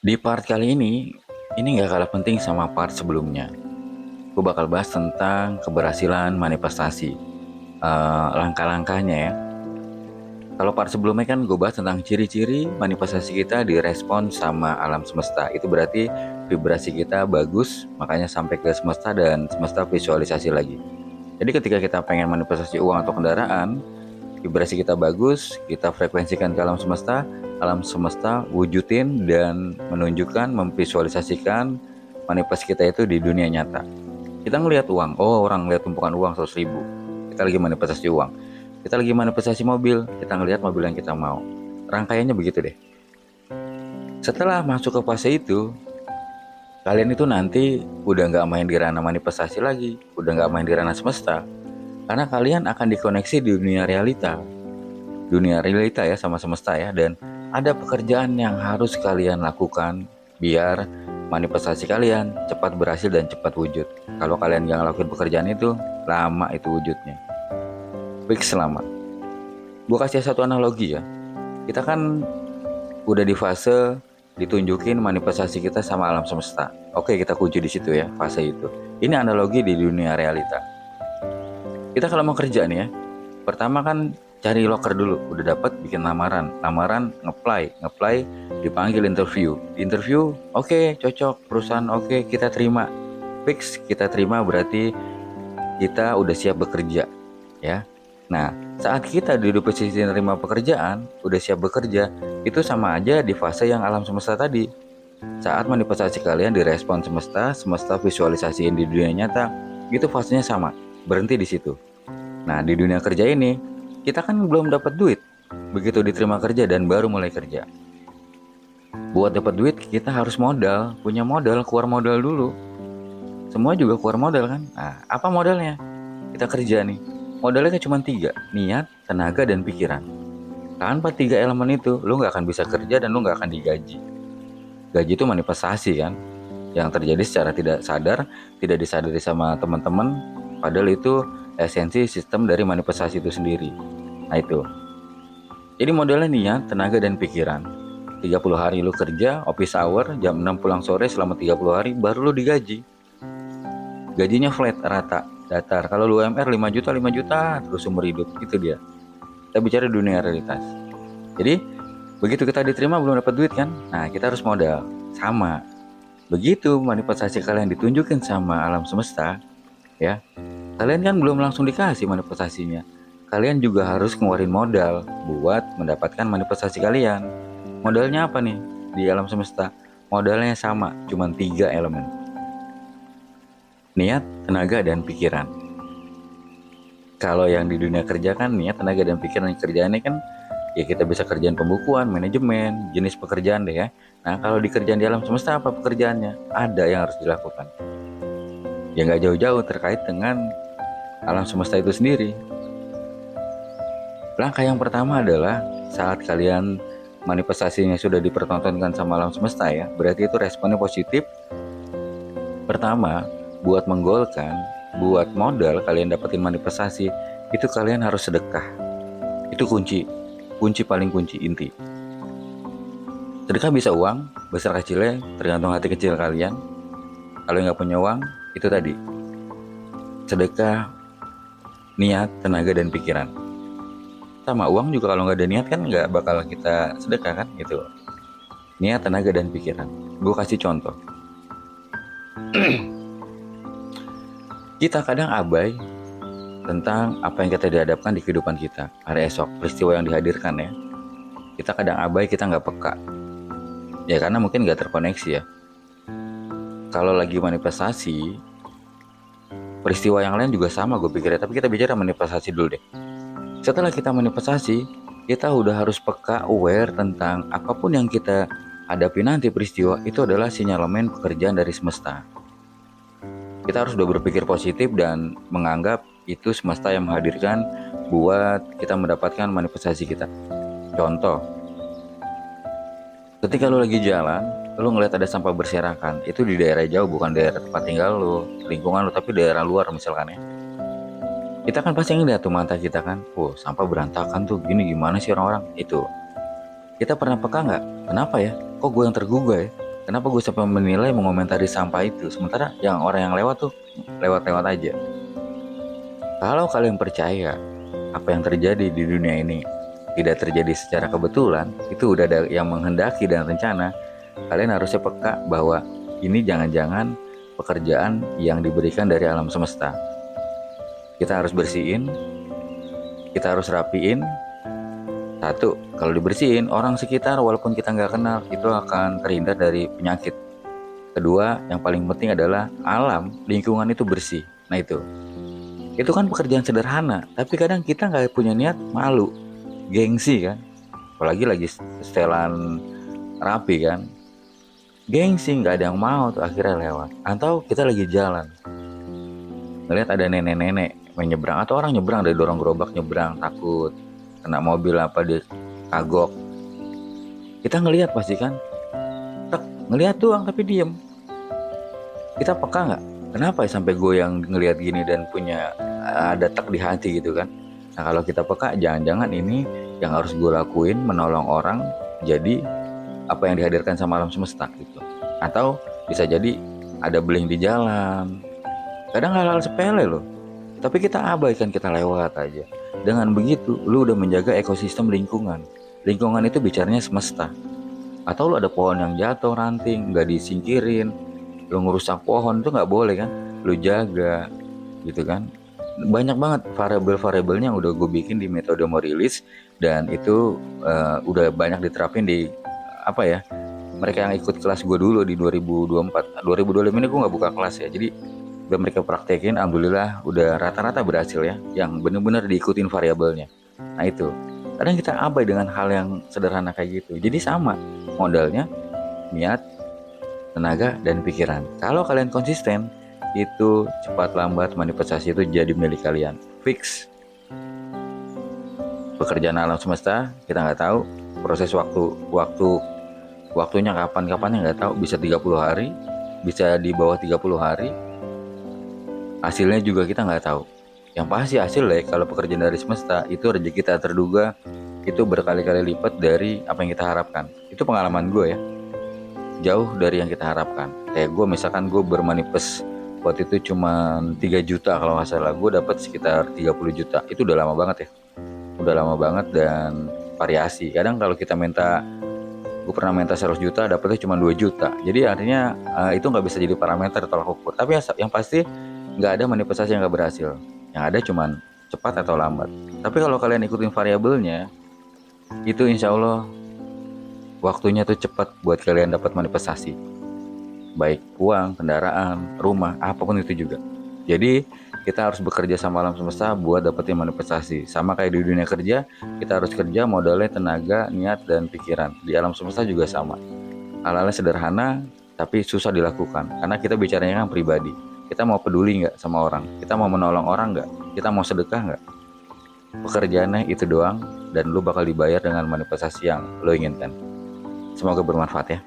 Di part kali ini nggak kalah penting sama part sebelumnya. Gue bakal bahas tentang keberhasilan manifestasi, langkah-langkahnya ya. Kalau part sebelumnya kan gue bahas tentang ciri-ciri manifestasi kita direspon sama alam semesta. Itu berarti vibrasi kita bagus, makanya sampai ke semesta dan semesta visualisasi lagi. Jadi ketika kita pengen manifestasi uang atau kendaraan, vibrasi kita bagus, kita frekuensikan ke alam semesta wujudin dan menunjukkan, memvisualisasikan manifestasi kita itu di dunia nyata. Kita ngelihat uang, oh orang lihat tumpukan uang 100.000, kita lagi manifestasi uang. Kita lagi manifestasi mobil, kita ngelihat mobil yang kita mau. Rangkaiannya begitu deh. Setelah masuk ke fase itu, kalian itu nanti udah nggak main di ranah manifestasi lagi, udah nggak main di ranah semesta, karena kalian akan dikoneksi di dunia realita ya, sama semesta ya. Dan ada pekerjaan yang harus kalian lakukan biar manifestasi kalian cepat berhasil dan cepat wujud. Kalau kalian nggak ngelakuin pekerjaan itu, lama itu wujudnya, fix lama. Gue kasih satu analogi ya, kita kan udah di fase ditunjukin manifestasi kita sama alam semesta. Oke, kita kunci di situ ya, fase itu. Ini analogi di dunia realita. Kita kalau mau kerja nih ya, pertama kan cari loker dulu. Udah dapat, bikin lamaran ngeplay, dipanggil interview. Di interview, oke, cocok, perusahaan oke, kita terima. Fix kita terima berarti kita udah siap bekerja ya. Nah, saat kita di posisi terima pekerjaan, udah siap bekerja, itu sama aja di fase yang alam semesta tadi. Saat manifestasi kalian direspon semesta, semesta visualisasiin di dunia nyata, itu fasenya sama, berhenti di situ. Nah, di dunia kerja ini, kita kan belum dapat duit. Begitu diterima kerja dan baru mulai kerja. Buat dapat duit, kita harus modal, punya modal, keluar modal dulu. Semua juga keluar modal kan? Nah, apa modalnya? Kita kerja nih. Modalnya cuma 3, niat, tenaga, dan pikiran. Tanpa 3 elemen itu, lu nggak akan bisa kerja dan lu nggak akan digaji. Gaji itu manifestasi kan, yang terjadi secara tidak sadar, tidak disadari sama teman-teman, padahal itu esensi sistem dari manifestasi itu sendiri. Nah itu. Jadi modelnya niat, tenaga, dan pikiran. 30 hari lu kerja, office hour, jam 6 pulang sore selama 30 hari, baru lu digaji. Gajinya flat, rata, datar. Kalau lu UMR 5 juta, 5 juta, terus umur hidup. Itu dia. Kita bicara dunia realitas. Jadi, begitu kita diterima belum dapat duit kan? Nah, kita harus modal. Sama. Begitu manifestasi kalian ditunjukin sama alam semesta, ya, kalian kan belum langsung dikasih manifestasinya. Kalian juga harus ngeluarin modal buat mendapatkan manifestasi kalian. Modalnya apa nih di alam semesta? Modalnya sama, cuma 3 elemen. Niat, tenaga, dan pikiran. Kalau yang di dunia kerja kan niat, tenaga, dan pikiran. Kerjaannya kan ya kita bisa kerjaan pembukuan, manajemen, jenis pekerjaan deh ya. Nah, kalau di kerjaan di alam semesta apa pekerjaannya? Ada yang harus dilakukan. Ya nggak jauh-jauh terkait dengan alam semesta itu sendiri. Langkah yang pertama adalah saat kalian manifestasinya sudah dipertontonkan sama alam semesta ya, berarti itu responnya positif. Pertama, buat menggolkan, buat modal kalian dapetin manifestasi, itu kalian harus sedekah. Itu kunci paling kunci inti. Sedekah bisa uang, besar kecilnya tergantung hati kecil kalian. Kalau nggak punya uang, itu tadi. Sedekah, niat, tenaga, dan pikiran. Sama uang juga kalau nggak ada niat kan nggak bakal kita sedekah kan gitu. Niat, tenaga, dan pikiran. Gue kasih contoh. Kita kadang abai tentang apa yang kita dihadapkan di kehidupan kita hari esok, peristiwa yang dihadirkan ya. Kita kadang abai, kita nggak peka. Ya karena mungkin nggak terkoneksi ya. Kalau lagi manifestasi, peristiwa yang lain juga sama gue pikirnya. Tapi kita bicara manifestasi dulu deh. Setelah kita manifestasi, kita udah harus peka, aware tentang apapun yang kita hadapi nanti peristiwa itu adalah sinyalemen pekerjaan dari semesta. Kita harus udah berpikir positif dan menganggap itu semesta yang menghadirkan buat kita mendapatkan manifestasi kita. Contoh, ketika lu lagi jalan, lu ngeliat ada sampah berserakan, itu di daerah jauh, bukan daerah tempat tinggal lu, lingkungan lu, tapi daerah luar misalkan ya. Kita kan pasti ngeliat tuh mata kita kan, sampah berantakan tuh, gini gimana sih orang-orang? Itu. Kita pernah peka nggak? Kenapa ya? Kok gue yang tergugah ya? Kenapa gue sampai menilai mengomentari sampah itu, sementara yang orang yang lewat tuh lewat-lewat aja. Kalau kalian percaya apa yang terjadi di dunia ini tidak terjadi secara kebetulan, itu udah ada yang menghendaki dan rencana, kalian harusnya peka bahwa ini jangan-jangan pekerjaan yang diberikan dari alam semesta. Kita harus bersihin, kita harus rapiin. Satu, kalau dibersihin, orang sekitar walaupun kita nggak kenal itu akan terhindar dari penyakit. Kedua, yang paling penting adalah alam, lingkungan itu bersih. Nah itu kan pekerjaan sederhana, tapi kadang kita nggak punya niat, malu, gengsi kan. Apalagi lagi setelan rapi kan, gengsi, nggak ada yang mau tuh akhirnya lewat. Atau kita lagi jalan, ngelihat ada nenek-nenek menyeberang, atau orang nyebrang dari dorong gerobak nyebrang, takut kena mobil apa dia kagok. Kita ngelihat pasti kan, ngelihat doang tapi diem. Kita peka nggak? Kenapa ya sampai gue yang ngelihat gini dan punya ada tak di hati gitu kan? Nah kalau kita peka, jangan-jangan ini yang harus gue lakuin, menolong orang, jadi apa yang dihadirkan sama alam semesta gitu. Atau bisa jadi ada beling di jalan. Kadang hal-hal sepele loh, tapi kita abaikan, kita lewat aja. Dengan begitu, lu udah menjaga ekosistem lingkungan. Lingkungan itu bicaranya semesta. Atau lu ada pohon yang jatuh ranting, nggak disingkirin, lu ngerusak pohon, itu nggak boleh kan? Lu jaga, gitu kan? Banyak banget variabel-variabelnya yang udah gue bikin di metode Morilis, dan itu udah banyak diterapin di apa ya? Mereka yang ikut kelas gue dulu di 2024, 2025 ini gue nggak buka kelas ya, jadi udah mereka praktekin, alhamdulillah udah rata-rata berhasil ya, yang bener-bener diikutin variabelnya. Nah itu, kadang kita abai dengan hal yang sederhana kayak gitu. Jadi sama modalnya, niat, tenaga, dan pikiran. Kalau kalian konsisten, itu cepat lambat manifestasi itu jadi milik kalian. Fix. Pekerjaan alam semesta kita nggak tahu, proses waktunya kapan-kapannya nggak tahu, bisa 30 hari, bisa di bawah 30 hari. Hasilnya juga kita nggak tahu. Yang pasti hasilnya kalau pekerjaan dari semesta itu rezeki kita terduga itu berkali-kali lipat dari apa yang kita harapkan. Itu pengalaman gue ya, jauh dari yang kita harapkan. Kayak gue misalkan gue bermanifest waktu itu cuma 3 juta kalau nggak salah, gue dapat sekitar 30 juta. Itu udah lama banget ya, udah lama banget, dan variasi. Kadang kalau kita minta, gue pernah minta 100 juta dapetnya cuma 2 juta. Jadi artinya itu nggak bisa jadi parameter tolak ukur. Tapi yang pasti nggak ada manifestasi yang nggak berhasil. Yang ada cuman cepat atau lambat. Tapi kalau kalian ikutin variabelnya, itu insya Allah waktunya tuh cepat buat kalian dapat manifestasi. Baik uang, kendaraan, rumah, apapun itu juga. Jadi kita harus bekerja sama alam semesta buat dapetin manifestasi. Sama kayak di dunia kerja, kita harus kerja modalnya tenaga, niat, dan pikiran. Di alam semesta juga sama. Hal-hal sederhana tapi susah dilakukan karena kita bicaranya kan pribadi. Kita mau peduli nggak sama orang? Kita mau menolong orang nggak? Kita mau sedekah nggak? Pekerjaannya itu doang, dan lu bakal dibayar dengan manifestasi yang lo inginkan. Semoga bermanfaat ya.